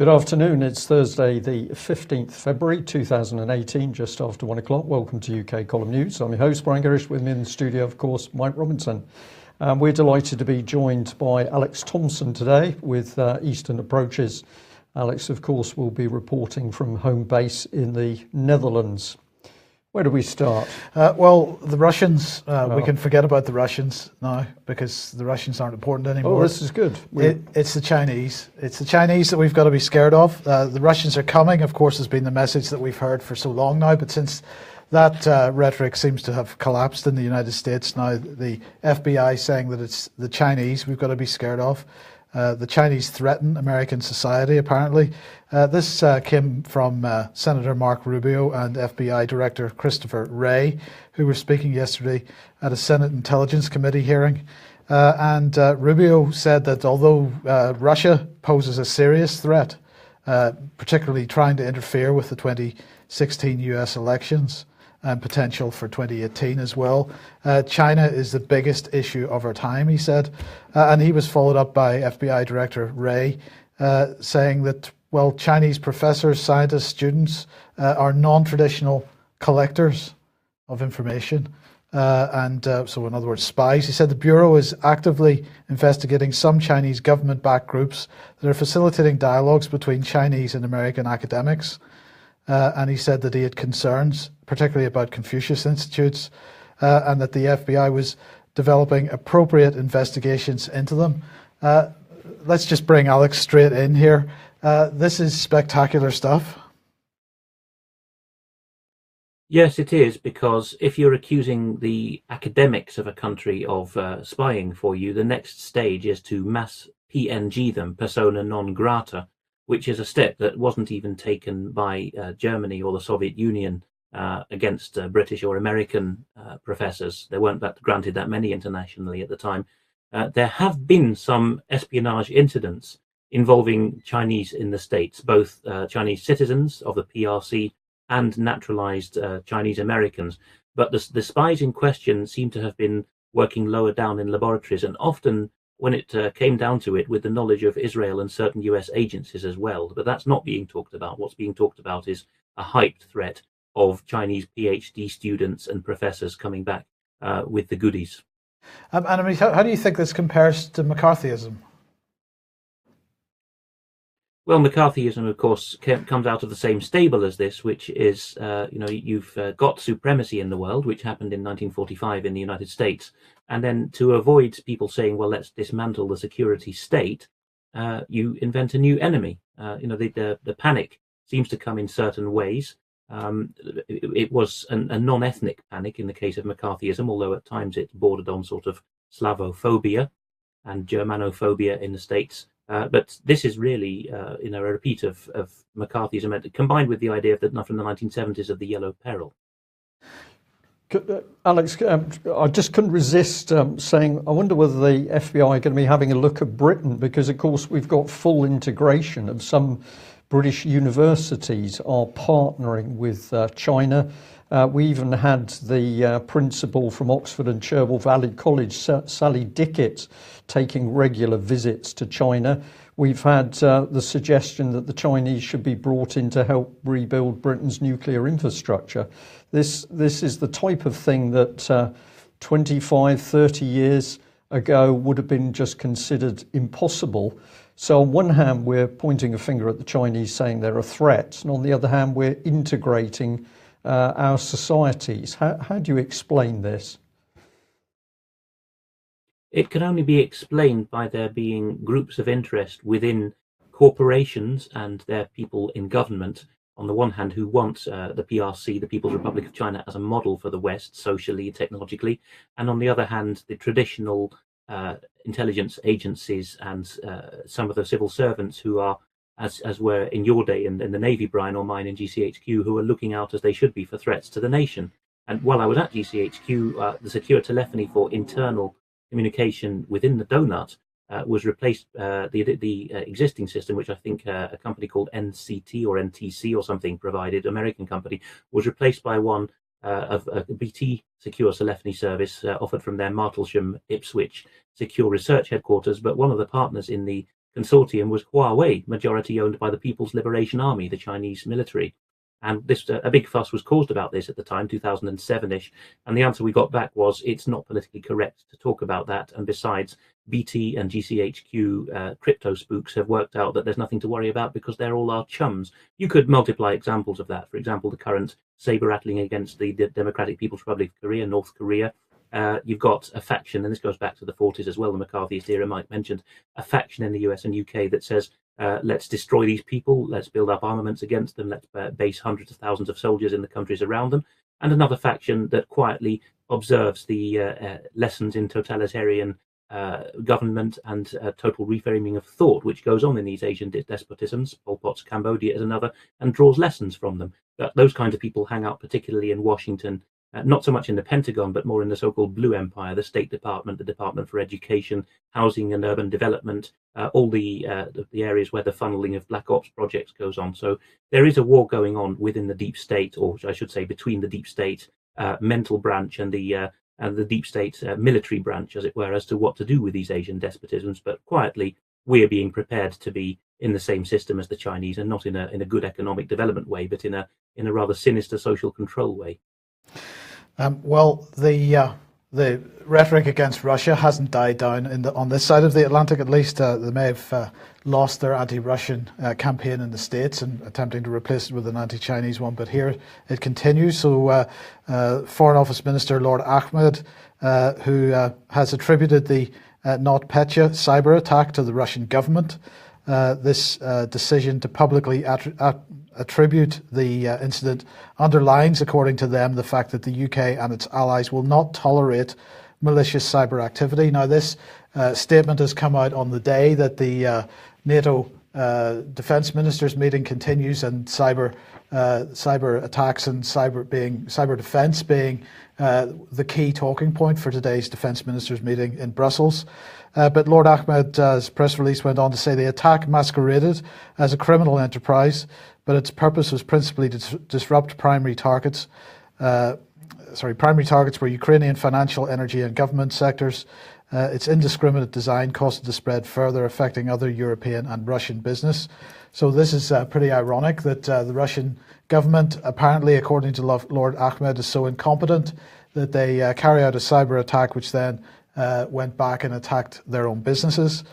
Good afternoon. It's Thursday, the 15th February 2018, just after 1 o'clock. Welcome to UK Column News. I'm your host, Brian Gerrish. With me in the studio, of course, Mike Robinson. We're delighted to be joined by Alex Thompson today with Eastern Approaches. Alex, of course, will be reporting from home base in the Netherlands. Where do we start? Well, the Russians, we can forget about the Russians now because the Russians aren't important anymore. Oh, this is good. It's the Chinese. It's the Chinese that we've got to be scared of. The Russians are coming, of course, has been the message that we've heard for so long now. But since that rhetoric seems to have collapsed in the United States, now the FBI saying that it's the Chinese we've got to be scared of. The Chinese threaten American society, apparently. This came from Senator Marco Rubio and FBI Director Christopher Wray, who were speaking yesterday at a Senate Intelligence Committee hearing. And Rubio said that although Russia poses a serious threat, particularly trying to interfere with the 2016 US elections, and potential for 2018 as well. China is the biggest issue of our time, he said. And he was followed up by FBI Director Wray saying that, well, Chinese professors, scientists, students are non-traditional collectors of information. So in other words, spies. He said the Bureau is actively investigating some Chinese government-backed groups that are facilitating dialogues between Chinese and American academics. And he said that he had concerns, particularly about Confucius Institutes, and that the FBI was developing appropriate investigations into them. Let's just bring Alex straight in here. This is spectacular stuff. Yes, it is, because if you're accusing the academics of a country of spying for you, the next stage is to mass PNG them, persona non grata, which is a step that wasn't even taken by Germany or the Soviet Union against British or American professors. There weren't granted that many internationally at the time. There have been some espionage incidents involving Chinese in the States, both Chinese citizens of the PRC and naturalized Chinese Americans. But the spies in question seem to have been working lower down in laboratories, and often when it came down to it, with the knowledge of Israel and certain US agencies as well. But that's not being talked about. What's being talked about is a hyped threat of Chinese PhD students and professors coming back with the goodies. And I mean, how do you think this compares to McCarthyism? Well, McCarthyism, of course, comes out of the same stable as this, which is, you've got supremacy in the world, which happened in 1945 in the United States. And then to avoid people saying, well, let's dismantle the security state, you invent a new enemy. The panic seems to come in certain ways. It was a non-ethnic panic in the case of McCarthyism, although at times it bordered on sort of Slavophobia and Germanophobia in the States. But this is really, a repeat of McCarthyism, combined with the idea that from the 1970s of the Yellow Peril. Alex, I just couldn't resist saying, I wonder whether the FBI are going to be having a look at Britain, because, of course, we've got full integration of some British universities are partnering with China. We even had the principal from Oxford and Cherwell Valley College, Sally Dickett, taking regular visits to China. We've had the suggestion that the Chinese should be brought in to help rebuild Britain's nuclear infrastructure. This is the type of thing that 25, 30 years ago would have been just considered impossible. So on one hand, we're pointing a finger at the Chinese saying they're a threat, and on the other hand, we're integrating our societies. How do you explain this? It can only be explained by there being groups of interest within corporations and their people in government, on the one hand, who want the PRC, the People's Republic of China, as a model for the West, socially, technologically, and on the other hand, the traditional intelligence agencies and some of the civil servants who are, as were in your day in the Navy, Brian, or mine in GCHQ, who are looking out as they should be for threats to the nation. And while I was at GCHQ, the secure telephony for internal communication within the donut was replaced. The existing system, which I think a company called NCT or NTC or something provided, American company, was replaced by one of a BT secure telephony service offered from their Martlesham Ipswich secure research headquarters. But one of the partners in the consortium was Huawei, majority owned by the People's Liberation Army, the Chinese military. And this a big fuss was caused about this at the time, 2007-ish. And the answer we got back was it's not politically correct to talk about that. And besides, BT and GCHQ crypto spooks have worked out that there's nothing to worry about because they're all our chums. You could multiply examples of that. For example, the current saber rattling against the Democratic People's Republic of Korea, North Korea. You've got a faction, and this goes back to the 40s as well, the McCarthyist era Mike mentioned, a faction in the US and UK that says, let's destroy these people, let's build up armaments against them, let's base hundreds of thousands of soldiers in the countries around them. And another faction that quietly observes the lessons in totalitarian government and total reframing of thought, which goes on in these Asian despotisms. Pol Pot's Cambodia is another, and draws lessons from them. Those kinds of people hang out particularly in Washington, not so much in the Pentagon, but more in the so-called Blue Empire, the State Department, the Department for Education, Housing and Urban Development, all the areas where the funneling of black ops projects goes on. So there is a war going on within the deep state, or I should say between the deep state mental branch and the deep state military branch, as it were, as to what to do with these Asian despotisms. But quietly, we're being prepared to be in the same system as the Chinese, and not in a good economic development way, but in a rather sinister social control way. Well, the rhetoric against Russia hasn't died down on this side of the Atlantic, at least. They may have lost their anti-Russian campaign in the States and attempting to replace it with an anti-Chinese one, but here it continues. So Foreign Office Minister Lord Ahmed, who has attributed the NotPetya cyber attack to the Russian government, this decision to publicly attribute the incident underlines, according to them, the fact that the UK and its allies will not tolerate malicious cyber activity. Now, this statement has come out on the day that the NATO defence ministers meeting continues, and cyber attacks and cyber defence being the key talking point for today's defence ministers meeting in Brussels. But Lord Ahmed's press release went on to say the attack masqueraded as a criminal enterprise, but its purpose was principally to disrupt primary targets were Ukrainian financial, energy and government sectors. Its indiscriminate design caused it to spread further, affecting other European and Russian business. So this is pretty ironic that the Russian government, apparently, according to Lord Ahmed, is so incompetent that they carry out a cyber attack which then went back and attacked their own businesses.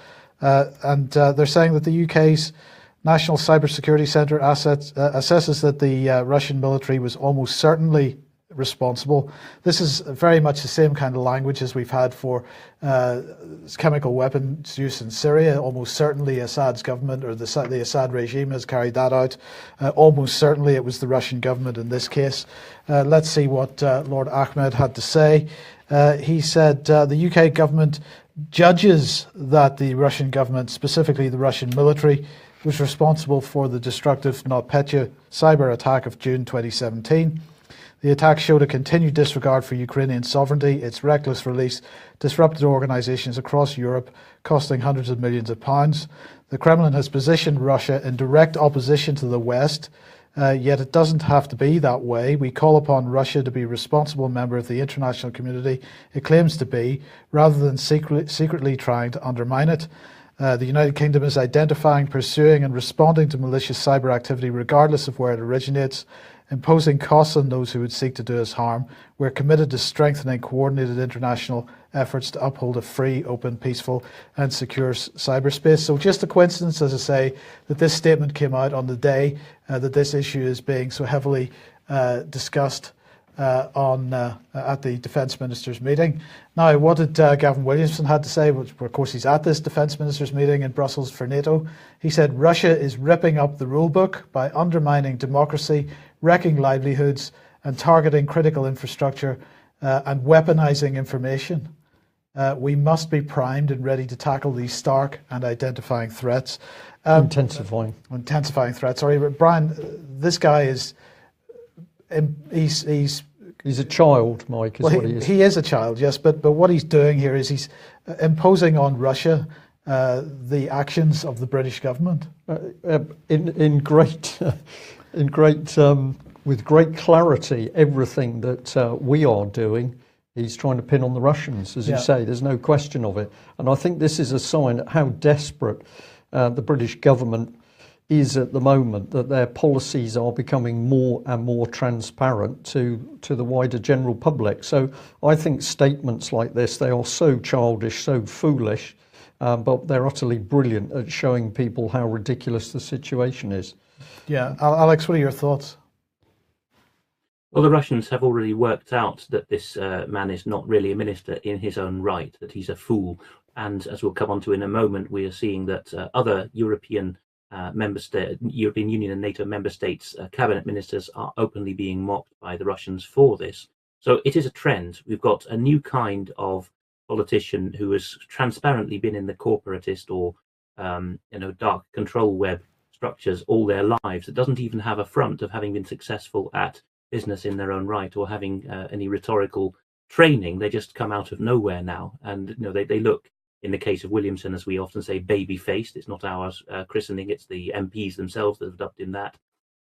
And they're saying that the UK's National Cybersecurity Centre assesses that the Russian military was almost certainly responsible. This is very much the same kind of language as we've had for chemical weapons use in Syria. Almost certainly Assad's government, or the Assad regime, has carried that out. Almost certainly it was the Russian government in this case. Let's see what Lord Ahmed had to say. He said the UK government judges that the Russian government, specifically the Russian military, was responsible for the destructive NotPetya cyber attack of June 2017. The attack showed a continued disregard for Ukrainian sovereignty. Its reckless release disrupted organisations across Europe, costing hundreds of millions of pounds. The Kremlin has positioned Russia in direct opposition to the West, yet it doesn't have to be that way. We call upon Russia to be a responsible member of the international community it claims to be, rather than secretly trying to undermine it. The United Kingdom is identifying, pursuing and responding to malicious cyber activity regardless of where it originates, imposing costs on those who would seek to do us harm. We're committed to strengthening coordinated international efforts to uphold a free, open, peaceful and secure cyberspace. So just a coincidence, as I say, that this statement came out on the day that this issue is being so heavily discussed at the Defence Ministers meeting. Now, what did Gavin Williamson had to say? Which, of course, he's at this Defence Ministers meeting in Brussels for NATO. He said Russia is ripping up the rule book by undermining democracy, wrecking livelihoods and targeting critical infrastructure and weaponising information. We must be primed and ready to tackle these stark and identifying threats. Intensifying threats. Sorry, but Brian, this guy is... He's a child, Mike, is what he is. He is a child, yes, but what he's doing here is he's imposing on Russia the actions of the British government. With great clarity, everything that we are doing, he's trying to pin on the Russians, as you say. There's no question of it. And I think this is a sign of how desperate the British government is at the moment, that their policies are becoming more and more transparent to the wider general public. So I think statements like this, they are so childish, so foolish, but they're utterly brilliant at showing people how ridiculous the situation is. Yeah, Alex, what are your thoughts? Well, the Russians have already worked out that this man is not really a minister in his own right, that he's a fool. And as we'll come on to in a moment, we are seeing that other European European Union and NATO member states' cabinet ministers are openly being mocked by the Russians for this. So it is a trend. We've got a new kind of politician who has transparently been in the corporatist or dark control web structures all their lives. That doesn't even have a front of having been successful at business in their own right or having any rhetorical training. They just come out of nowhere now, and they look, in the case of Williamson, as we often say, baby-faced. It's not our christening; it's the MPs themselves that have dubbed him that.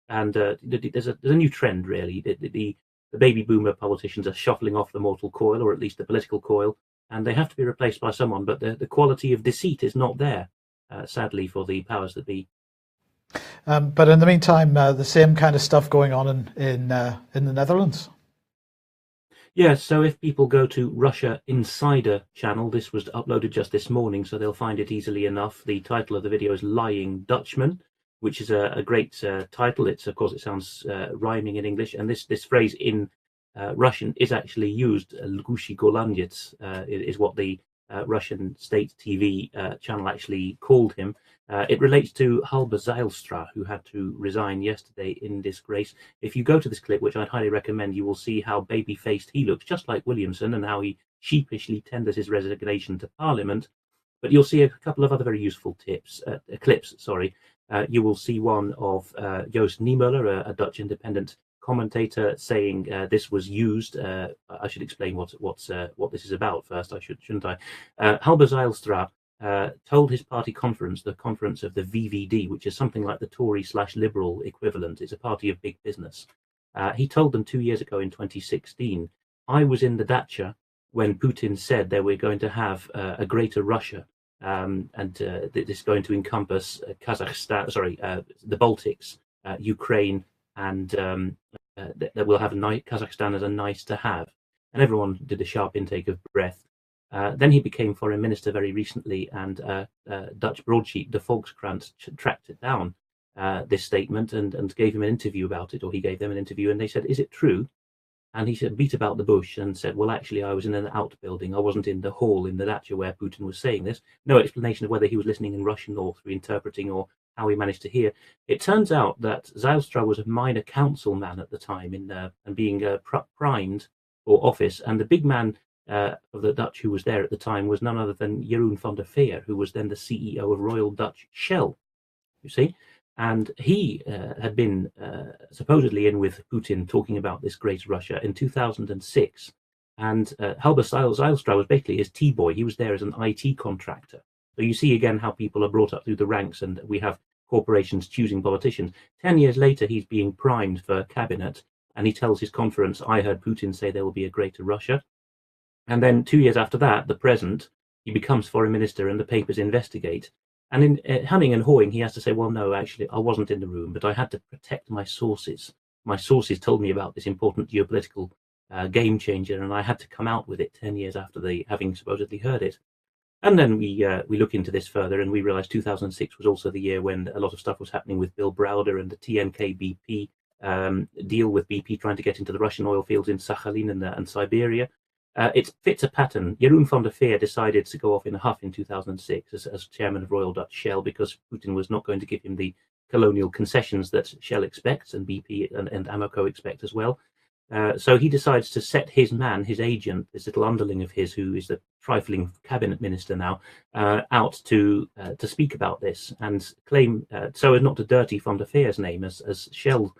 And there's a new trend, really. The baby boomer politicians are shuffling off the mortal coil, or at least the political coil, and they have to be replaced by someone. But the quality of deceit is not there, sadly, for the powers that be. But in the meantime, the same kind of stuff going on in the Netherlands. Yes, so if people go to Russia Insider channel, this was uploaded just this morning, so they'll find it easily enough. The title of the video is Lying Dutchman, which is a great title. It's, of course, it sounds rhyming in English, and this phrase in Russian is actually used. Lgushi Golandets is what the Russian state TV channel actually called him. It relates to Halbe Zijlstra, who had to resign yesterday in disgrace. If you go to this clip, which I'd highly recommend, you will see how baby-faced he looks, just like Williamson, and how he sheepishly tenders his resignation to Parliament. But you'll see a couple of other very useful clips. You will see one of Joost Niemuller, a Dutch independent commentator, saying this was used. I should explain what this is about first. Shouldn't I? Halbe Zijlstra told his party conference, the conference of the VVD, which is something like the Tory/Liberal equivalent. It's a party of big business. He told them 2 years ago in 2016, I was in the dacha when Putin said that we're going to have a greater Russia, and this is going to encompass Kazakhstan, the Baltics, Ukraine, and that we'll have Kazakhstan as a nice to have. And everyone did a sharp intake of breath. Then he became foreign minister very recently, and Dutch broadsheet, De Volkskrant, tracked it down, this statement, and gave him an interview about it, or he gave them an interview, and they said, is it true? And he said, beat about the bush and said, well, actually, I was in an outbuilding. I wasn't in the hall in the dacha where Putin was saying this. No explanation of whether he was listening in Russian or through interpreting or how he managed to hear. It turns out that Zijlstra was a minor councilman at the time and being primed for office. And the big man of the Dutch who was there at the time was none other than Jeroen van der Veer, who was then the CEO of Royal Dutch Shell, you see. And he had been supposedly in with Putin talking about this great Russia in 2006. And Halbe Zijlstra was basically his T-boy. He was there as an IT contractor. So you see again how people are brought up through the ranks, and we have corporations choosing politicians. 10 years later, he's being primed for cabinet, and he tells his conference, I heard Putin say there will be a greater Russia. And then 2 years after that, the present, he becomes foreign minister and the papers investigate. And in humming and hawing, he has to say, well, no, actually, I wasn't in the room, but I had to protect my sources. My sources told me about this important geopolitical game changer, and I had to come out with it 10 years after having supposedly heard it. And then we look into this further, and we realize 2006 was also the year when a lot of stuff was happening with Bill Browder and the TNK BP deal with BP trying to get into the Russian oil fields in Sakhalin and Siberia. It fits a pattern. Jeroen van der Veer decided to go off in a huff in 2006 as chairman of Royal Dutch Shell because Putin was not going to give him the colonial concessions that Shell expects and BP and Amoco expect as well. So he decides to set his man, his agent, this little underling of his, who is the trifling cabinet minister now, out to speak about this and claim, so as not to dirty van der Veer's name as Shell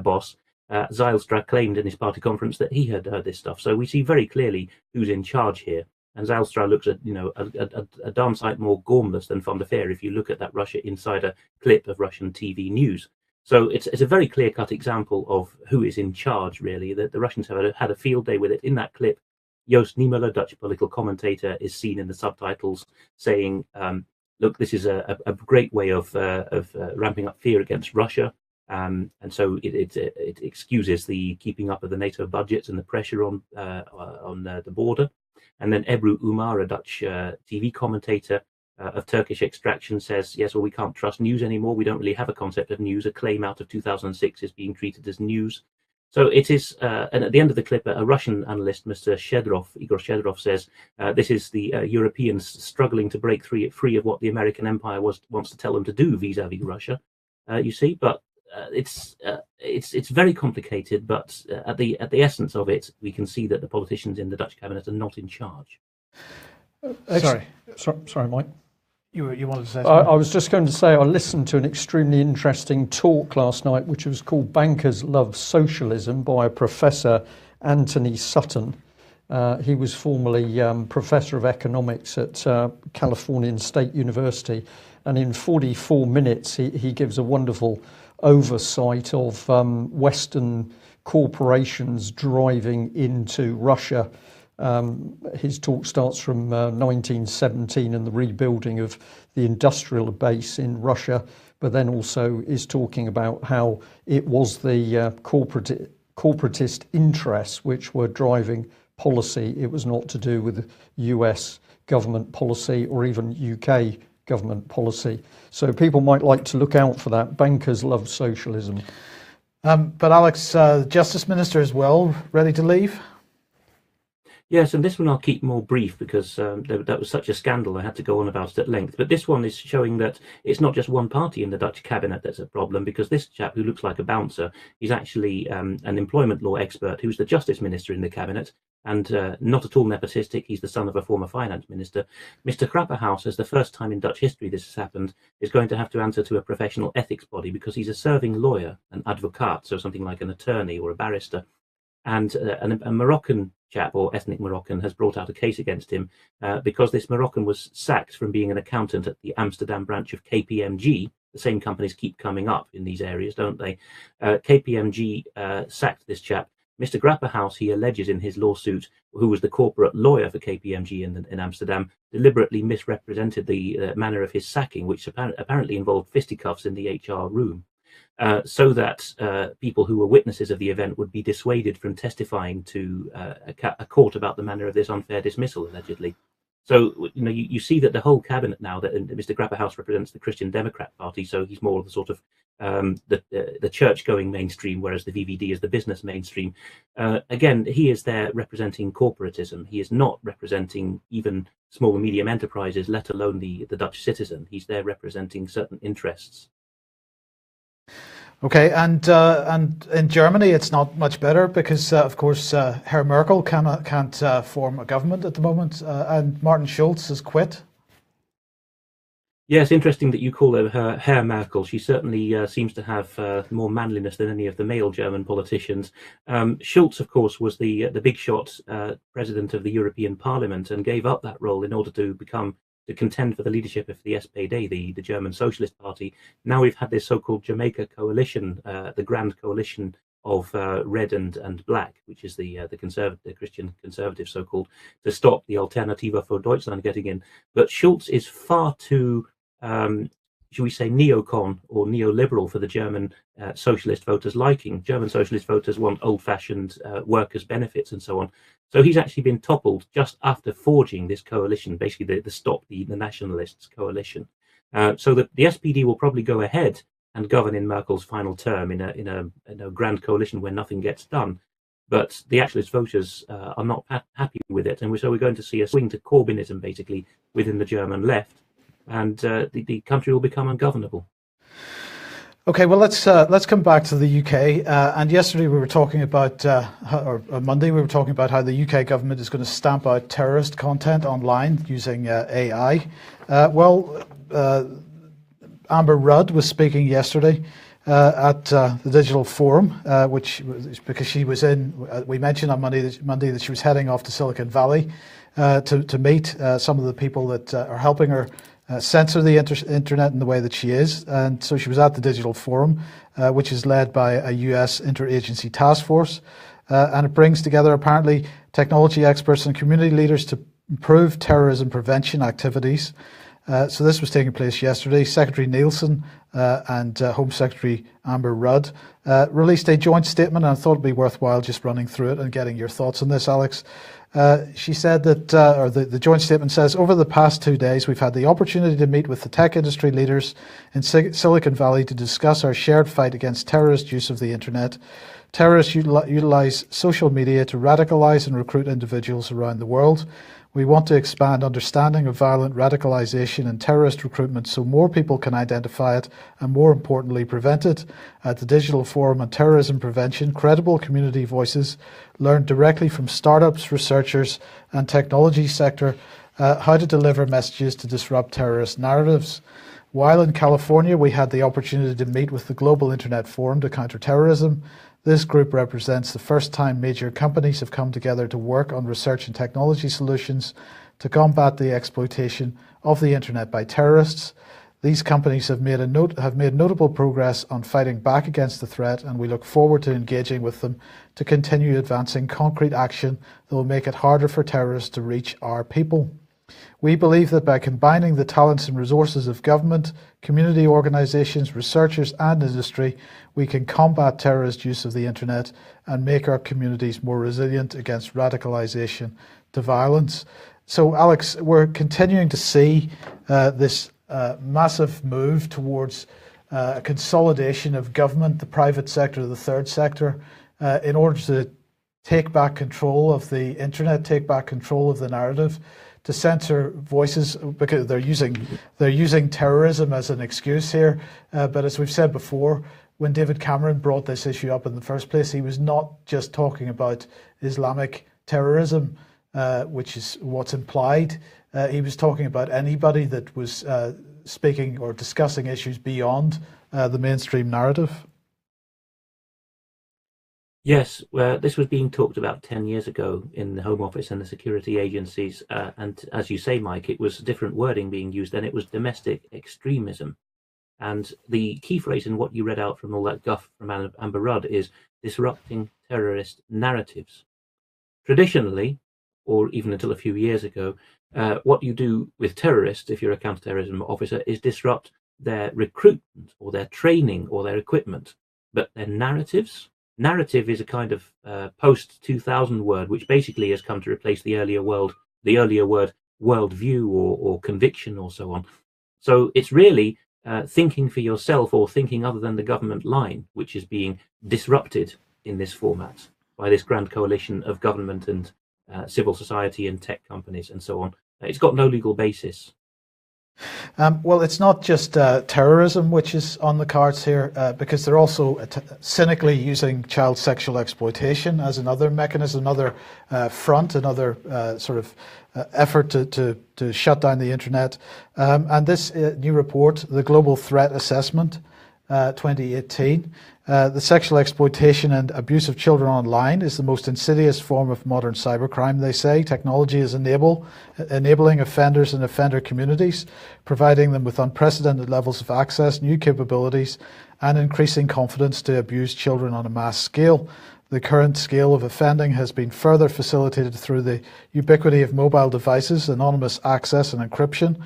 dark Zijlstra claimed in his party conference that he had heard this stuff. So we see very clearly who's in charge here. And Zijlstra looks at, a darn sight more gormless than van der Veer if you look at that Russia Insider clip of Russian TV news. So it's a very clear-cut example of who is in charge, really. The Russians have had a field day with it. In that clip, Joost Niemuller, Dutch political commentator, is seen in the subtitles saying, look, this is a great way of ramping up fear against Russia. And so it excuses the keeping up of the NATO budgets and the pressure on the border. And then Ebru Umar, a Dutch TV commentator of Turkish extraction, says, yes, well, we can't trust news anymore. We don't really have a concept of news. A claim out of 2006 is being treated as news. So it is, and at the end of the clip, a Russian analyst, Mr. Igor Shedrov, says this is the Europeans struggling to break free of what the American empire wants to tell them to do vis-a-vis Russia. You see, but it's very complicated. But at the essence of it, we can see that the politicians in the Dutch cabinet are not in charge. Sorry, Mike. You wanted to say something? I was just going to say I listened to an extremely interesting talk last night, which was called Bankers Love Socialism by Professor Anthony Sutton. He was formerly Professor of Economics at Californian State University. And in 44 minutes, he gives a wonderful oversight of Western corporations driving into Russia. His talk starts from 1917 and the rebuilding of the industrial base in Russia, but then also is talking about how it was the corporatist interests which were driving policy. It was not to do with US government policy or even UK government policy. So people might like to look out for that. Bankers love socialism. But Alex, the Justice Minister as well, ready to leave? Yes, and this one I'll keep more brief because that was such a scandal I had to go on about it at length. But this one is showing that it's not just one party in the Dutch cabinet that's a problem, because this chap who looks like a bouncer is actually an employment law expert who's the Justice Minister in the cabinet, and not at all nepotistic. He's the son of a former finance minister. Mr. Grapperhaus, as the first time in Dutch history this has happened, is going to have to answer to a professional ethics body because he's a serving lawyer, an advocaat, so something like an attorney or a barrister. And a Moroccan chap, or ethnic Moroccan, has brought out a case against him because this Moroccan was sacked from being an accountant at the Amsterdam branch of KPMG. The same companies keep coming up in these areas, don't they? KPMG sacked this chap. Mr. Grapperhaus, he alleges in his lawsuit, who was the corporate lawyer for KPMG in Amsterdam, deliberately misrepresented the manner of his sacking, which apparently involved fisticuffs in the HR room. So that people who were witnesses of the event would be dissuaded from testifying to a court about the manner of this unfair dismissal, allegedly. So, you see that the whole cabinet now, that Mr. Grapperhaus represents the Christian Democrat Party, so he's more of the sort of the church-going mainstream, whereas the VVD is the business mainstream. Again, he is there representing corporatism. He is not representing even small and medium enterprises, let alone the Dutch citizen. He's there representing certain interests. Okay, and in Germany it's not much better because, of course, Herr Merkel can't form a government at the moment, and Martin Schulz has quit. Yes, interesting that you call her Herr Merkel. She certainly seems to have more manliness than any of the male German politicians. Schulz, of course, was the big shot president of the European Parliament and gave up that role in order to contend for the leadership of the SPD, the German Socialist Party. Now we've had this so-called Jamaica coalition, the Grand Coalition of Red and Black, which is the Christian Conservative so-called, to stop the Alternative für Deutschland getting in. But Schulz is far too, shall we say, neocon or neoliberal for the German socialist voters' liking. German socialist voters want old-fashioned workers' benefits and so on. So he's actually been toppled just after forging this coalition, basically the Stop the Nationalists coalition. So the SPD will probably go ahead and govern in Merkel's final term in a grand coalition where nothing gets done. But the actualist voters are not happy with it, and so we're going to see a swing to Corbynism basically within the German left, and the country will become ungovernable. Okay, well, let's come back to the UK. And yesterday we were talking about, or on Monday we were talking about how the UK government is going to stamp out terrorist content online using AI. Amber Rudd was speaking yesterday at the Digital Forum, which was because she was in. We mentioned on Monday that she was heading off to Silicon Valley to meet some of the people that are helping her censor the internet in the way that she is. And so she was at the Digital Forum, which is led by a US interagency task force. And it brings together apparently technology experts and community leaders to improve terrorism prevention activities. So this was taking place yesterday. Secretary Nielsen and Home Secretary Amber Rudd released a joint statement, and I thought it'd be worthwhile just running through it and getting your thoughts on this, Alex. She said that, or the joint statement says, over the past 2 days, we've had the opportunity to meet with the tech industry leaders in Silicon Valley to discuss our shared fight against terrorist use of the internet. Terrorists utilize social media to radicalize and recruit individuals around the world. We want to expand understanding of violent radicalization and terrorist recruitment so more people can identify it and, more importantly, prevent it. At the Digital Forum on Terrorism Prevention, credible community voices learned directly from startups, researchers and technology sector how to deliver messages to disrupt terrorist narratives. While in California, we had the opportunity to meet with the Global Internet Forum to Counter Terrorism. This group represents the first time major companies have come together to work on research and technology solutions to combat the exploitation of the internet by terrorists. These companies have made notable progress on fighting back against the threat, and we look forward to engaging with them to continue advancing concrete action that will make it harder for terrorists to reach our people. We believe that by combining the talents and resources of government, community organisations, researchers and industry, we can combat terrorist use of the internet and make our communities more resilient against radicalisation to violence. So, Alex, we're continuing to see this massive move towards a consolidation of government, the private sector, the third sector, in order to take back control of the internet, take back control of the narrative, to censor voices, because they're using terrorism as an excuse here. But as we've said before, when David Cameron brought this issue up in the first place, he was not just talking about Islamic terrorism, which is what's implied. He was talking about anybody that was speaking or discussing issues beyond the mainstream narrative. Yes, this was being talked about 10 years ago in the Home Office and the security agencies. And as you say, Mike, it was different wording being used then. It was domestic extremism. And the key phrase in what you read out from all that guff from Amber Rudd is disrupting terrorist narratives. Traditionally, or even until a few years ago, what you do with terrorists, if you're a counterterrorism officer, is disrupt their recruitment or their training or their equipment. But their narratives... Narrative is a kind of post-2000 word, which basically has come to replace the earlier word worldview or conviction or so on. So it's really thinking for yourself or thinking other than the government line, which is being disrupted in this format by this grand coalition of government and civil society and tech companies and so on. It's got no legal basis. Well, it's not just terrorism which is on the cards here, because they're also cynically using child sexual exploitation as another mechanism, another front, another sort of effort to shut down the internet. And this new report, the Global Threat Assessment 2018, the sexual exploitation and abuse of children online is the most insidious form of modern cybercrime, they say. Technology is enabling offenders and offender communities, providing them with unprecedented levels of access, new capabilities, and increasing confidence to abuse children on a mass scale. The current scale of offending has been further facilitated through the ubiquity of mobile devices, anonymous access and encryption,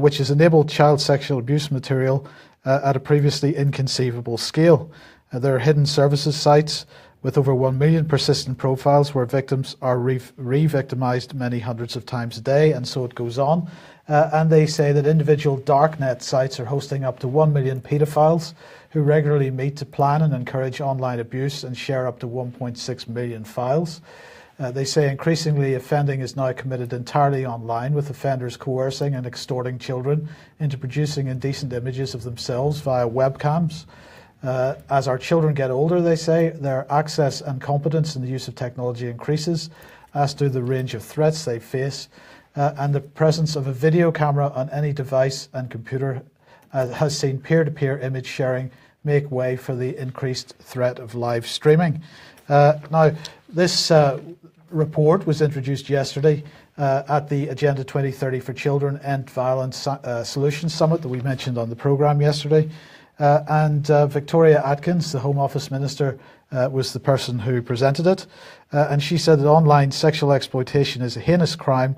which has enabled child sexual abuse material at a previously inconceivable scale. There are hidden services sites with over 1 million persistent profiles where victims are re-victimized many hundreds of times a day, and so it goes on. And they say that individual darknet sites are hosting up to 1 million pedophiles who regularly meet to plan and encourage online abuse and share up to 1.6 million files. They say increasingly offending is now committed entirely online, with offenders coercing and extorting children into producing indecent images of themselves via webcams. As our children get older, they say, their access and competence in the use of technology increases, as do the range of threats they face, and the presence of a video camera on any device and computer has seen peer-to-peer image sharing make way for the increased threat of live streaming. Now, this report was introduced yesterday at the Agenda 2030 for Children End Violence Solutions Summit that we mentioned on the programme yesterday. And Victoria Atkins, the Home Office Minister, was the person who presented it. And she said that online sexual exploitation is a heinous crime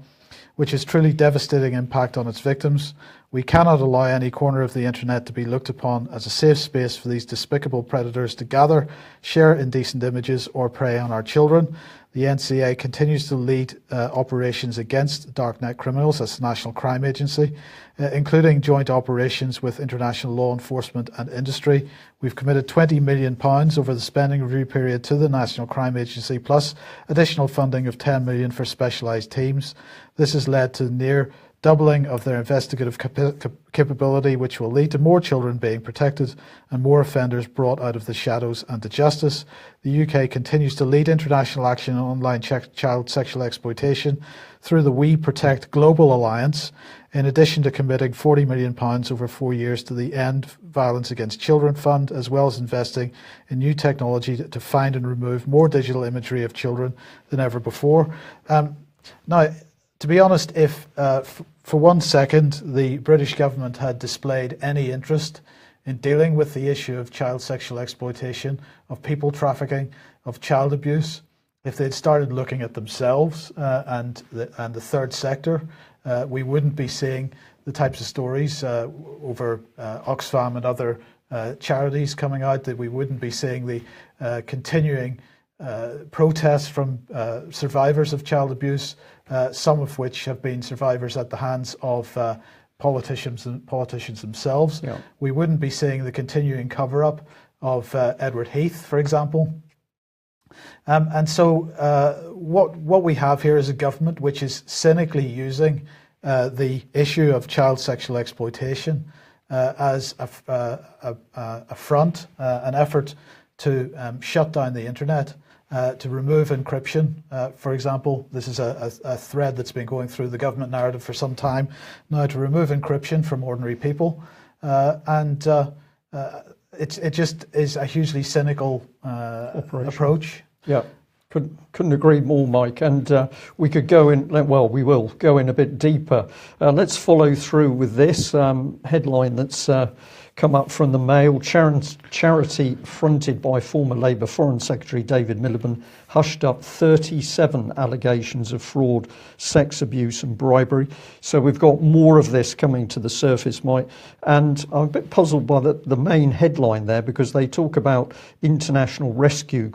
which has truly devastating impact on its victims. We cannot allow any corner of the internet to be looked upon as a safe space for these despicable predators to gather, share indecent images, or prey on our children. The NCA continues to lead operations against darknet criminals as the National Crime Agency, including joint operations with international law enforcement and industry. We've committed £20 million over the spending review period to the National Crime Agency, plus additional funding of £10 million for specialised teams. This has led to near doubling of their investigative capability, which will lead to more children being protected and more offenders brought out of the shadows and to justice. The UK continues to lead international action on online child sexual exploitation through the We Protect Global Alliance, in addition to committing £40 million over 4 years to the End Violence Against Children Fund, as well as investing in new technology to find and remove more digital imagery of children than ever before. Now, to be honest, if for 1 second the British government had displayed any interest in dealing with the issue of child sexual exploitation, of people trafficking, of child abuse, if they'd started looking at themselves and the third sector, we wouldn't be seeing the types of stories over Oxfam and other charities coming out, that we wouldn't be seeing the continuing protests from survivors of child abuse, some of which have been survivors at the hands of politicians themselves. Yeah. We wouldn't be seeing the continuing cover-up of Edward Heath, for example. And so what we have here is a government which is cynically using the issue of child sexual exploitation as a front, an effort to shut down the internet, to remove encryption. For example, this is a thread that's been going through the government narrative for some time now, to remove encryption from ordinary people. And it just is a hugely cynical approach. Yeah, couldn't agree more, Mike. And we could go in, well, we will go in a bit deeper. Let's follow through with this headline that's come up from the Mail. Charity fronted by former Labour Foreign Secretary David Miliband hushed up 37 allegations of fraud, sex abuse and bribery. So we've got more of this coming to the surface, Mike. And I'm a bit puzzled by the main headline there, because they talk about International Rescue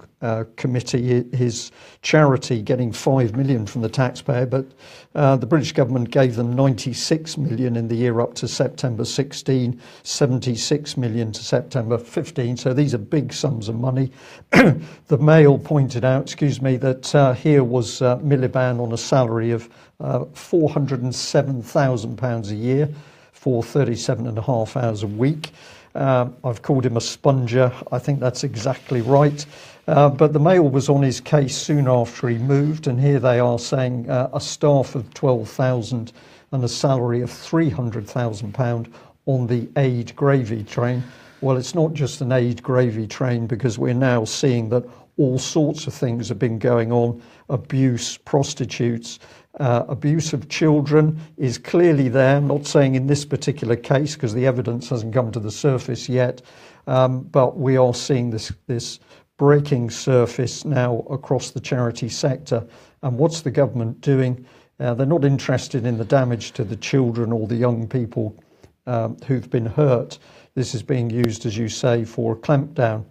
Committee, his charity, getting $5 million from the taxpayer, but the British government gave them $96 million in the year up to September 16, $76 million to September 15. So these are big sums of money. The Mail pointed out, that here was Miliband on a salary of £407,000 a year for 37.5 hours a week. I've called him a sponger. I think that's exactly right. But the Mail was on his case soon after he moved, and here they are saying a staff of 12,000 and a salary of £300,000 on the Aid gravy train. Well, it's not just an Aid gravy train, because we're now seeing that all sorts of things have been going on. Abuse, prostitutes, abuse of children is clearly there. I'm not saying in this particular case, because the evidence hasn't come to the surface yet, but we are seeing this breaking surface now across the charity sector. And what's the government doing? They're not interested in the damage to the children or the young people who've been hurt. This is being used, as you say, for a clampdown.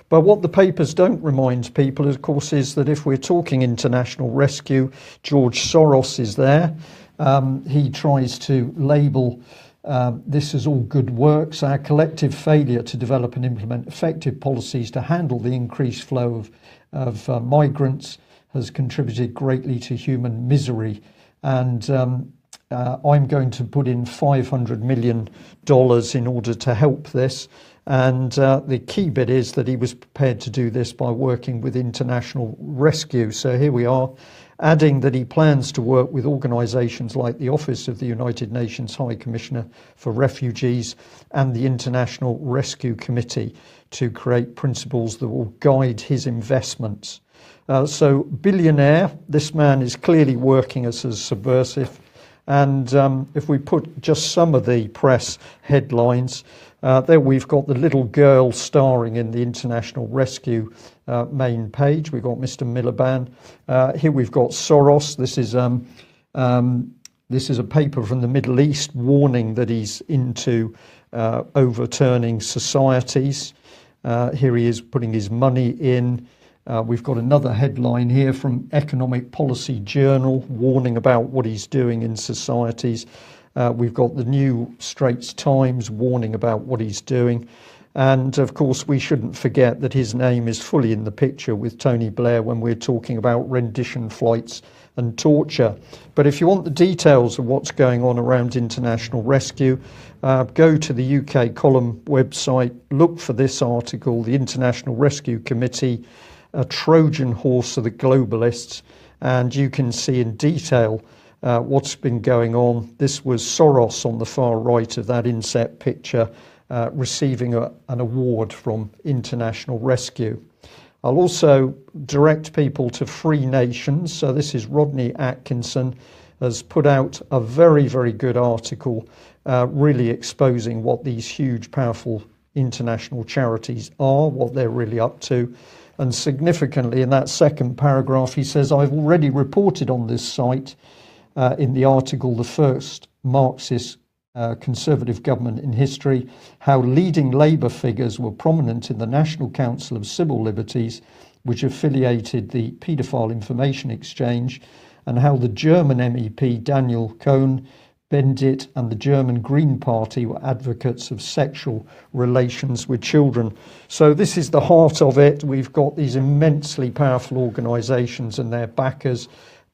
But what the papers don't remind people, of course, is that if we're talking international rescue, George Soros is there. He tries to label this as all good works. Our collective failure to develop and implement effective policies to handle the increased flow of migrants has contributed greatly to human misery. And I'm going to put in $500 million in order to help this. And the key bit is that he was prepared to do this by working with international rescue. So here we are, adding that he plans to work with organisations like the Office of the United Nations High Commissioner for Refugees and the International Rescue Committee to create principles that will guide his investments. So billionaire, this man is clearly working as a subversive. And if we put just some of the press headlines, there we've got the little girl starring in the International Rescue main page. We've got Mr. Miliband. Here we've got Soros. This is This is a paper from the Middle East warning that he's into overturning societies. Here he is putting his money in. We've got another headline here from Economic Policy Journal warning about what he's doing in societies. We've got the New Straits Times warning about what he's doing. And of course, we shouldn't forget that his name is fully in the picture with Tony Blair when we're talking about rendition flights and torture. But if you want the details of what's going on around international rescue, go to the UK Column website, look for this article, the International Rescue Committee, a Trojan horse of the globalists, and you can see in detail what's been going on. This was Soros on the far right of that inset picture, receiving an award from International Rescue. I'll also direct people to Free Nations. So this is Rodney Atkinson, has put out a very, very good article really exposing what these huge, powerful international charities are, what they're really up to. And significantly, in that second paragraph, he says, I've already reported on this site in the article, The First Marxist Conservative Government in History, how leading Labour figures were prominent in the National Council of Civil Liberties, which affiliated the Paedophile Information Exchange, and how the German MEP Daniel Cohn-Bendit and the German Green Party were advocates of sexual relations with children. So this is the heart of it. We've got these immensely powerful organisations and their backers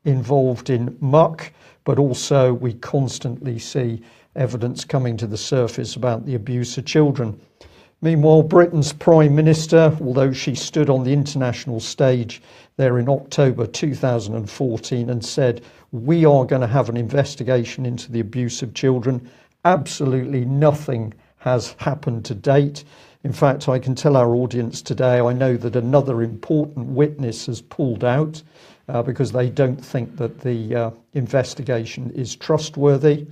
involved in muck, but also we constantly see evidence coming to the surface about the abuse of children. Meanwhile, Britain's Prime Minister, although she stood on the international stage there in October 2014 and said, we are going to have an investigation into the abuse of children, absolutely nothing has happened to date. In fact, I can tell our audience today, I know that another important witness has pulled out because they don't think that the investigation is trustworthy.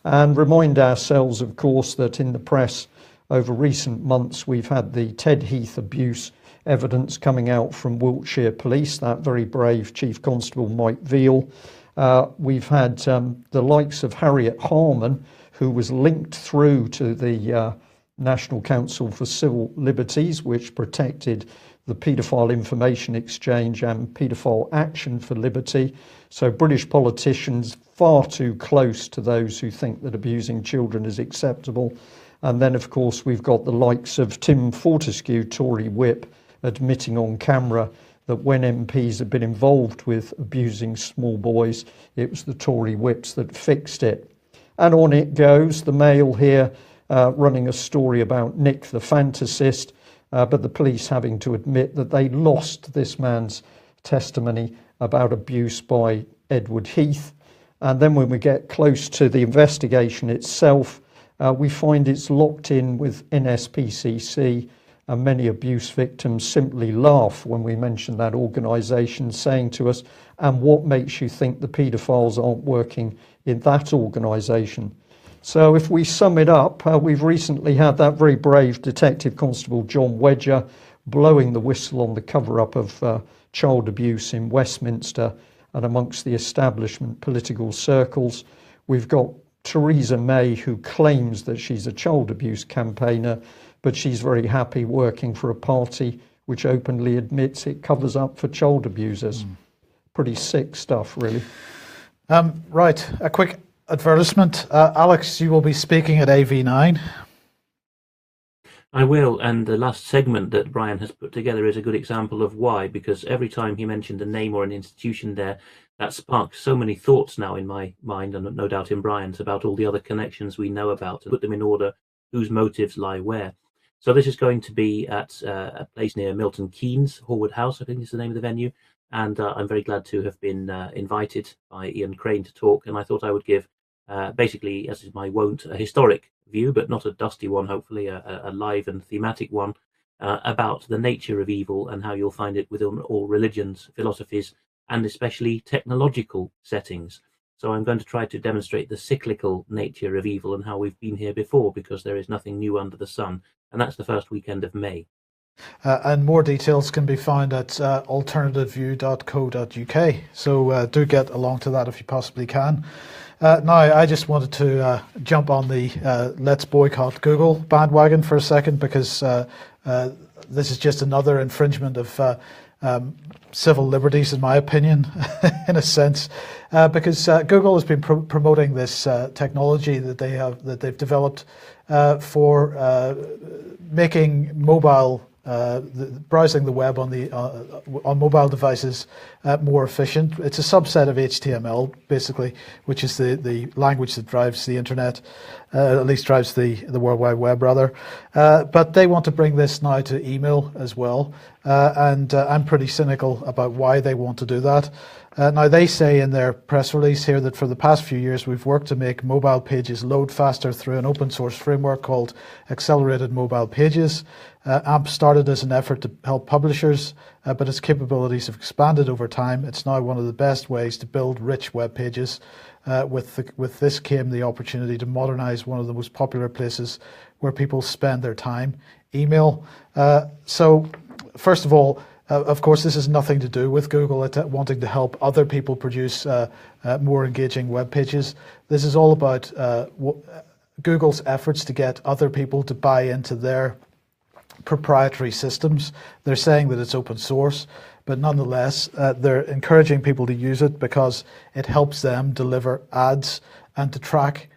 And remind ourselves, of course, that in the press over recent months, we've had the Ted Heath abuse evidence coming out from Wiltshire Police, that very brave Chief Constable Mike Veal. We've had the likes of Harriet Harman, who was linked through to the National Council for Civil Liberties, which protected the Paedophile Information Exchange and Paedophile Action for Liberty. So British politicians far too close to those who think that abusing children is acceptable. And then, of course, we've got the likes of Tim Fortescue, Tory whip, admitting on camera that when MPs have been involved with abusing small boys, it was the Tory whips that fixed it. And on it goes. The Mail here running a story about Nick the Fantasist, but the police having to admit that they lost this man's testimony about abuse by Edward Heath. And then when we get close to the investigation itself, we find it's locked in with NSPCC, and many abuse victims simply laugh when we mention that organisation, saying to us, and what makes you think the paedophiles aren't working in that organisation? So if we sum it up, we've recently had that very brave Detective Constable John Wedger blowing the whistle on the cover-up of child abuse in Westminster and amongst the establishment political circles. We've got Theresa May, who claims that she's a child abuse campaigner, but she's very happy working for a party which openly admits it covers up for child abusers. Pretty sick stuff, really. Right, a quick advertisement. Alex, you will be speaking at AV9. I will, and the last segment that Brian has put together is a good example of why, because every time he mentioned a name or an institution there, that sparked so many thoughts now in my mind, and no doubt in Brian's, about all the other connections we know about, and put them in order, whose motives lie where. So this is going to be at a place near Milton Keynes, Horwood House, I think is the name of the venue, and I'm very glad to have been invited by Ian Crane to talk, and I thought I would give, basically, as is my wont, a historic view, but not a dusty one, hopefully a live and thematic one, about the nature of evil and how you'll find it within all religions, philosophies, and especially technological settings. So I'm going to try to demonstrate the cyclical nature of evil and how we've been here before, because there is nothing new under the sun. And that's the first weekend of May. And more details can be found at alternativeview.co.uk. So do get along to that if you possibly can. Now, I just wanted to jump on the let's boycott Google bandwagon for a second, because this is just another infringement of civil liberties, in my opinion, in a sense, because Google has been promoting this technology that they've developed for making mobile browsing the web on mobile devices more efficient. It's a subset of HTML, basically, which is the language that drives the internet, at least drives the World Wide Web, rather. But they want to bring this now to email as well, and I'm pretty cynical about why they want to do that. Now, they say in their press release here that for the past few years we've worked to make mobile pages load faster through an open source framework called Accelerated Mobile Pages. AMP started as an effort to help publishers, but its capabilities have expanded over time. It's now one of the best ways to build rich web pages. With this came the opportunity to modernize one of the most popular places where people spend their time, email. So, first of all, of course, this has nothing to do with Google wanting to help other people produce more engaging web pages. This is all about Google's efforts to get other people to buy into their proprietary systems. They're saying that it's open source, but nonetheless, they're encouraging people to use it because it helps them deliver ads and to track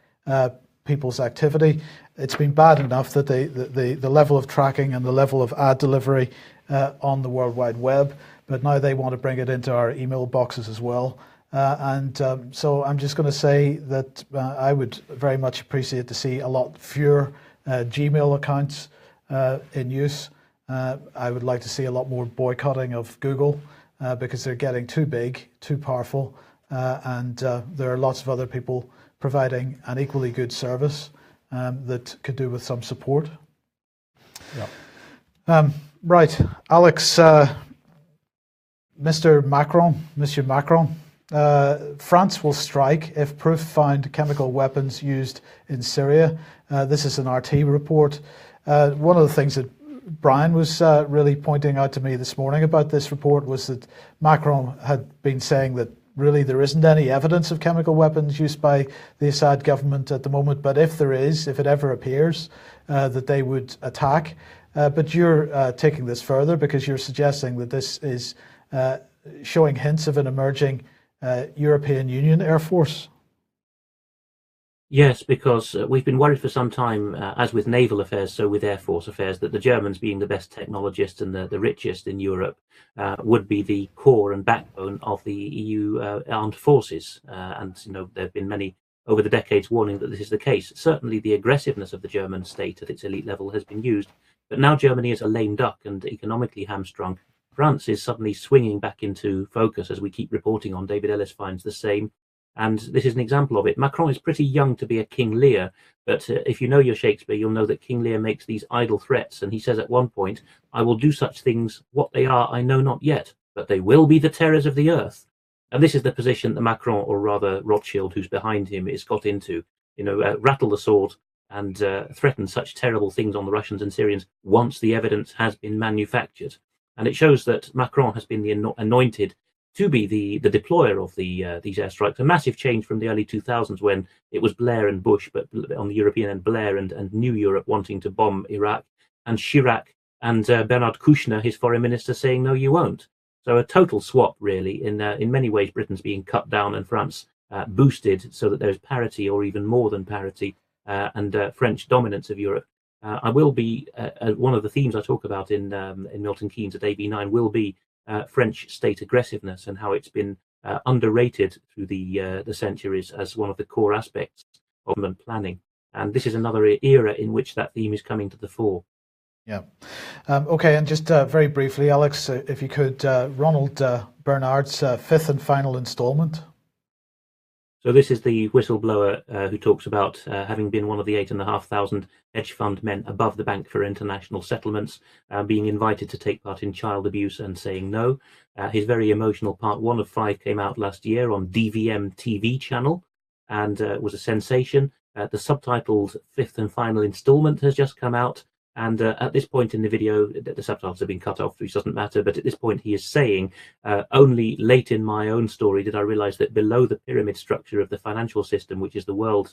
people's activity. It's been bad enough that the level of tracking and the level of ad delivery on the World Wide Web, but now they want to bring it into our email boxes as well. So I'm just going to say that I would very much appreciate to see a lot fewer Gmail accounts in use. I would like to see a lot more boycotting of Google because they're getting too big, too powerful, and there are lots of other people providing an equally good service that could do with some support. Yeah. Right, Alex, Monsieur Macron, France will strike if proof found chemical weapons used in Syria. This is an RT report. One of the things that Brian was really pointing out to me this morning about this report was that Macron had been saying that really there isn't any evidence of chemical weapons used by the Assad government at the moment, but if there is, if it ever appears, that they would attack. But you're taking this further because you're suggesting that this is showing hints of an emerging European Union Air Force. Yes, because we've been worried for some time, as with naval affairs, so with Air Force affairs, that the Germans, being the best technologists and the richest in Europe, would be the core and backbone of the EU armed forces. And there have been many over the decades warning that this is the case. Certainly the aggressiveness of the German state at its elite level has been used, but now Germany is a lame duck and economically hamstrung. France is suddenly swinging back into focus, as we keep reporting on. David Ellis finds the same. And this is an example of it. Macron is pretty young to be a King Lear, but if you know your Shakespeare, you'll know that King Lear makes these idle threats. And he says at one point, I will do such things, what they are, I know not yet, but they will be the terrors of the earth. And this is the position that Macron, or rather Rothschild, who's behind him, is got into. Rattle the sword and threaten such terrible things on the Russians and Syrians once the evidence has been manufactured. And it shows that Macron has been the anointed to be the deployer of these airstrikes. A massive change from the early 2000s when it was Blair and Bush, but on the European end, Blair and New Europe wanting to bomb Iraq, and Chirac and Bernard Kouchner, his foreign minister, saying, no, you won't. So a total swap, really. In many ways, Britain's being cut down and France boosted so that there's parity, or even more than parity, and French dominance of Europe. I will be one of the themes I talk about in Milton Keynes at AB9 will be French state aggressiveness and how it's been underrated through the centuries as one of the core aspects of government planning. And this is another era in which that theme is coming to the fore. Yeah. Okay, and just very briefly, Alex, if you could, Ronald Bernard's fifth and final installment. So this is the whistleblower who talks about having been one of the 8,500 hedge fund men above the Bank for International Settlements, being invited to take part in child abuse and saying no. His very emotional part 1 of 5 came out last year on DVM TV channel and was a sensation. The subtitled fifth and final installment has just come out. And at this point in the video, the subtitles have been cut off, which doesn't matter. But at this point, he is saying, only late in my own story did I realize that below the pyramid structure of the financial system, which is the world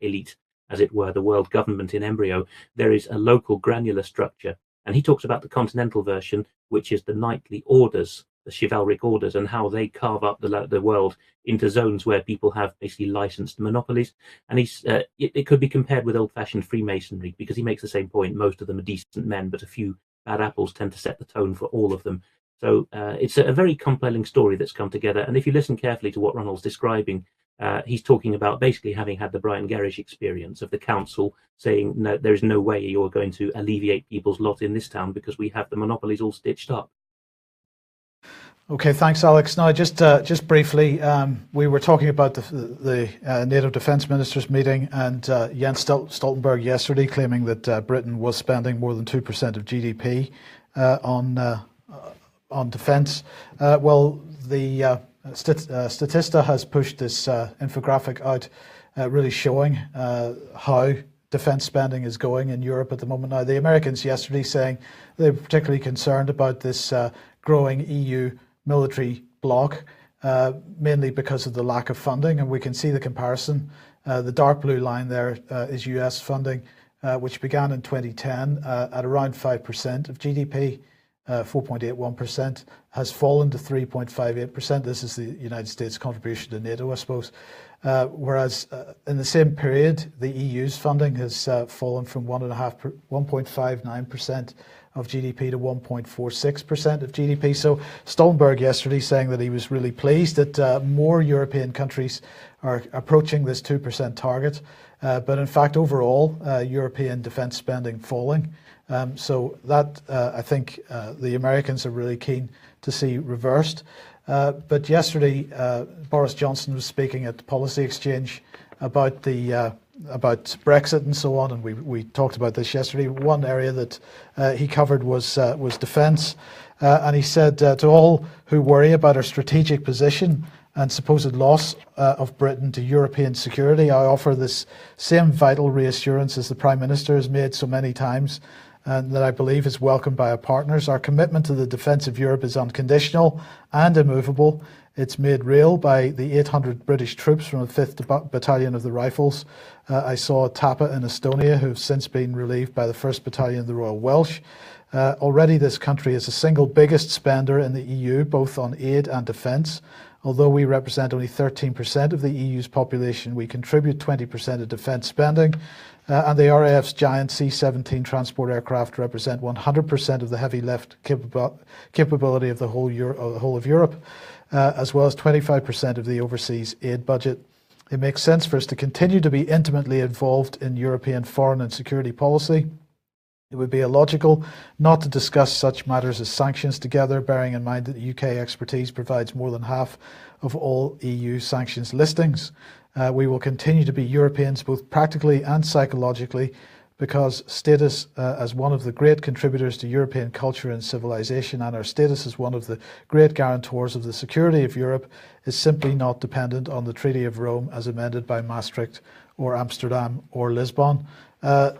elite, as it were, the world government in embryo, there is a local granular structure. And he talks about the continental version, which is the knightly orders, the chivalric orders, and how they carve up the world into zones where people have basically licensed monopolies. And it could be compared with old-fashioned Freemasonry, because he makes the same point. Most of them are decent men, but a few bad apples tend to set the tone for all of them. So it's a very compelling story that's come together. And if you listen carefully to what Ronald's describing, he's talking about basically having had the Brian Gerrish experience of the council saying, no, there's no way you're going to alleviate people's lot in this town because we have the monopolies all stitched up. Okay, thanks, Alex. Now, just briefly, we were talking about the NATO defence ministers meeting, and Jens Stoltenberg yesterday claiming that Britain was spending more than 2% of GDP on defence. Well, the Statista has pushed this infographic out, really showing how defence spending is going in Europe at the moment. Now, the Americans yesterday saying they were particularly concerned about this growing EU military bloc, mainly because of the lack of funding, and we can see the comparison. The dark blue line there is US funding, which began in 2010 at around 5% of GDP, 4.81%, has fallen to 3.58%. This is the United States contribution to NATO, I suppose. Whereas in the same period, the EU's funding has fallen from 1.59% of GDP to 1.46% of GDP. So Stoltenberg yesterday saying that he was really pleased that more European countries are approaching this 2% target. But in fact, overall, European defence spending falling. So that, I think, the Americans are really keen to see reversed. But yesterday, Boris Johnson was speaking at the Policy Exchange about about Brexit and so on, and we talked about this yesterday. One area that he covered was defence, and he said to all who worry about our strategic position and supposed loss of Britain to European security, I offer this same vital reassurance as the Prime Minister has made so many times, and that I believe is welcomed by our partners. Our commitment to the defence of Europe is unconditional and immovable. It's made real by the 800 British troops from the 5th Battalion of the Rifles. I saw Tapa in Estonia, who have since been relieved by the 1st Battalion of the Royal Welsh. Already this country is the single biggest spender in the EU, both on aid and defence. Although we represent only 13% of the EU's population, we contribute 20% of defence spending. And the RAF's giant C-17 transport aircraft represent 100% of the heavy lift capability of the whole of Europe, as well as 25% of the overseas aid budget. It makes sense for us to continue to be intimately involved in European foreign and security policy. It would be illogical not to discuss such matters as sanctions together, bearing in mind that the UK expertise provides more than half of all EU sanctions listings. We will continue to be Europeans both practically and psychologically, because status as one of the great contributors to European culture and civilization, and our status as one of the great guarantors of the security of Europe, is simply not dependent on the Treaty of Rome as amended by Maastricht or Amsterdam or Lisbon.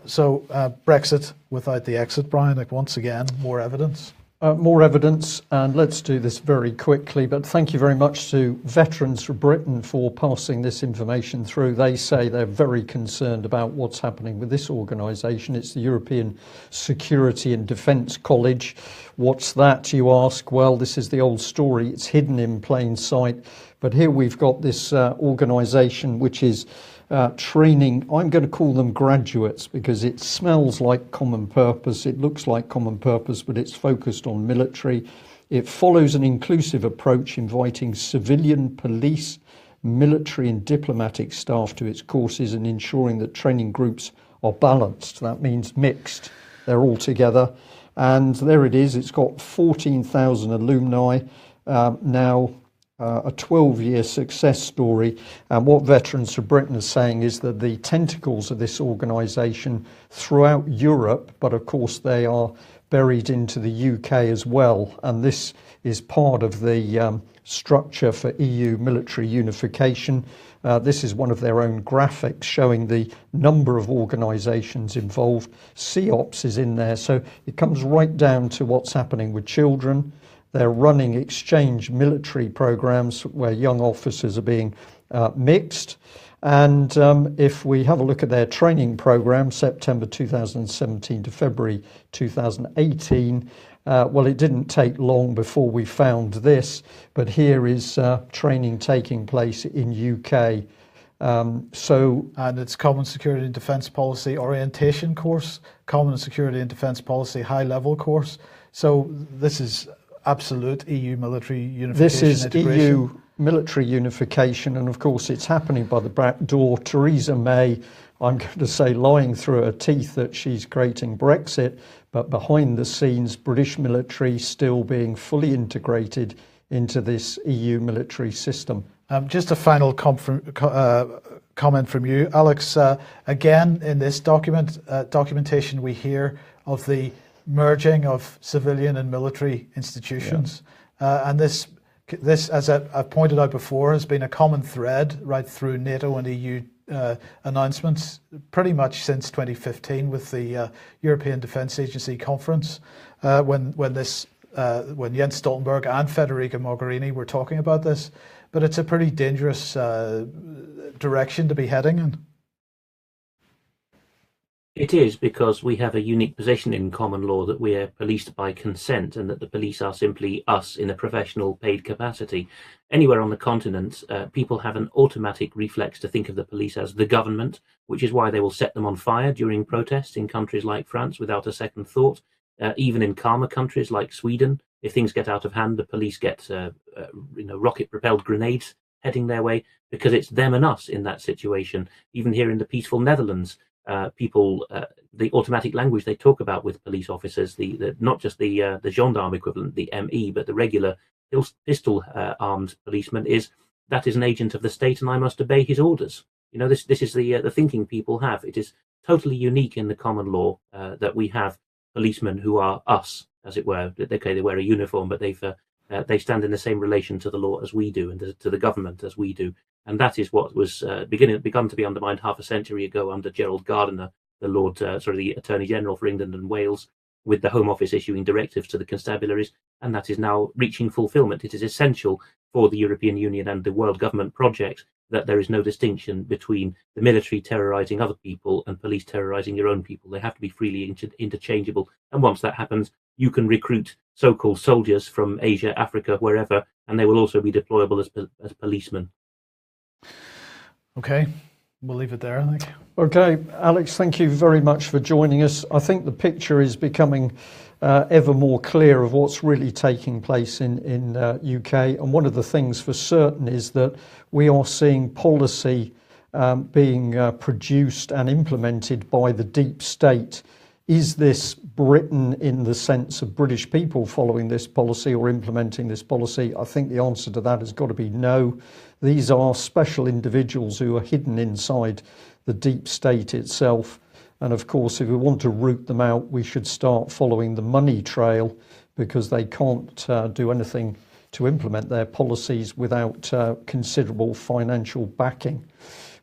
So Brexit without the exit, Brian, like once again, more evidence. More evidence, and let's do this very quickly, but thank you very much to Veterans for Britain for passing this information through. They say they're very concerned about what's happening with this organisation. It's the European Security and Defence College. What's that, you ask? Well, this is the old story. It's hidden in plain sight, but here we've got this organisation which is training, I'm going to call them graduates because it smells like common purpose, it looks like common purpose, but it's focused on military. It follows an inclusive approach, inviting civilian, police, military and diplomatic staff to its courses and ensuring that training groups are balanced. That means mixed, they're all together. And there it is, it's got 14,000 alumni now. A 12-year success story, and what Veterans for Britain is saying is that the tentacles of this organisation throughout Europe, but of course they are buried into the UK as well, and this is part of the structure for EU military unification. This is one of their own graphics showing the number of organisations involved. CEOPS is in there, so it comes right down to what's happening with children. They're running exchange military programs where young officers are being mixed. And if we have a look at their training program, September 2017 to February 2018, well, it didn't take long before we found this, but here is training taking place in UK. And it's Common Security and Defence Policy Orientation course, Common Security and Defence Policy High Level course. So this is absolute EU military unification. This is integration. EU military unification, and of course it's happening by the back door. Theresa May, I'm going to say, lying through her teeth that she's creating Brexit, but behind the scenes, British military still being fully integrated into this EU military system. Just a final comment from you, Alex. Again, in this documentation, we hear of the merging of civilian and military institutions, and this, as I've pointed out before, has been a common thread right through NATO and EU announcements pretty much since 2015 with the European Defence Agency conference, when Jens Stoltenberg and Federica Mogherini were talking about this. But it's a pretty dangerous direction to be heading in. It is, because we have a unique position in common law that we are policed by consent, and that the police are simply us in a professional paid capacity. Anywhere on the continent, people have an automatic reflex to think of the police as the government, which is why they will set them on fire during protests in countries like France without a second thought. Even in calmer countries like Sweden, if things get out of hand, the police get rocket-propelled grenades heading their way, because it's them and us in that situation. Even here in the peaceful Netherlands, people, the automatic language they talk about with police officers, the not just the gendarme equivalent, the ME, but the regular pistol armed policeman, that is an agent of the state and I must obey his orders. This is the thinking people have. It is totally unique in the common law that we have policemen who are us, as it were. Okay, they wear a uniform, but they stand in the same relation to the law as we do, and to the government as we do. And that is what was begun to be undermined half a century ago under Gerald Gardiner, the Attorney General for England and Wales, with the Home Office issuing directives to the constabularies, and that is now reaching fulfilment. It is essential for the European Union and the world government project that there is no distinction between the military terrorising other people and police terrorising your own people. They have to be freely interchangeable. And once that happens, you can recruit so-called soldiers from Asia, Africa, wherever, and they will also be deployable as policemen. Okay, we'll leave it there, I think. Okay, Alex, thank you very much for joining us. I think the picture is becoming ever more clear of what's really taking place in UK. And one of the things for certain is that we are seeing policy being produced and implemented by the deep state. Is this Britain in the sense of British people following this policy or implementing this policy? I think the answer to that has got to be no. These are special individuals who are hidden inside the deep state itself. And of course, if we want to root them out, we should start following the money trail, because they can't do anything to implement their policies without considerable financial backing.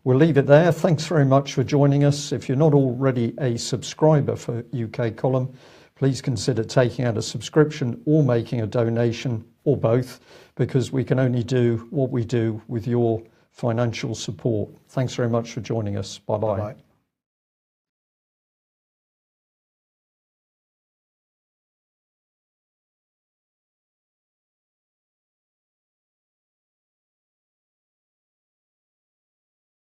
We'll leave it there. Thanks very much for joining us. If you're not already a subscriber for UK Column, please consider taking out a subscription or making a donation, or both, because we can only do what we do with your financial support. Thanks very much for joining us. Bye-bye. Bye-bye.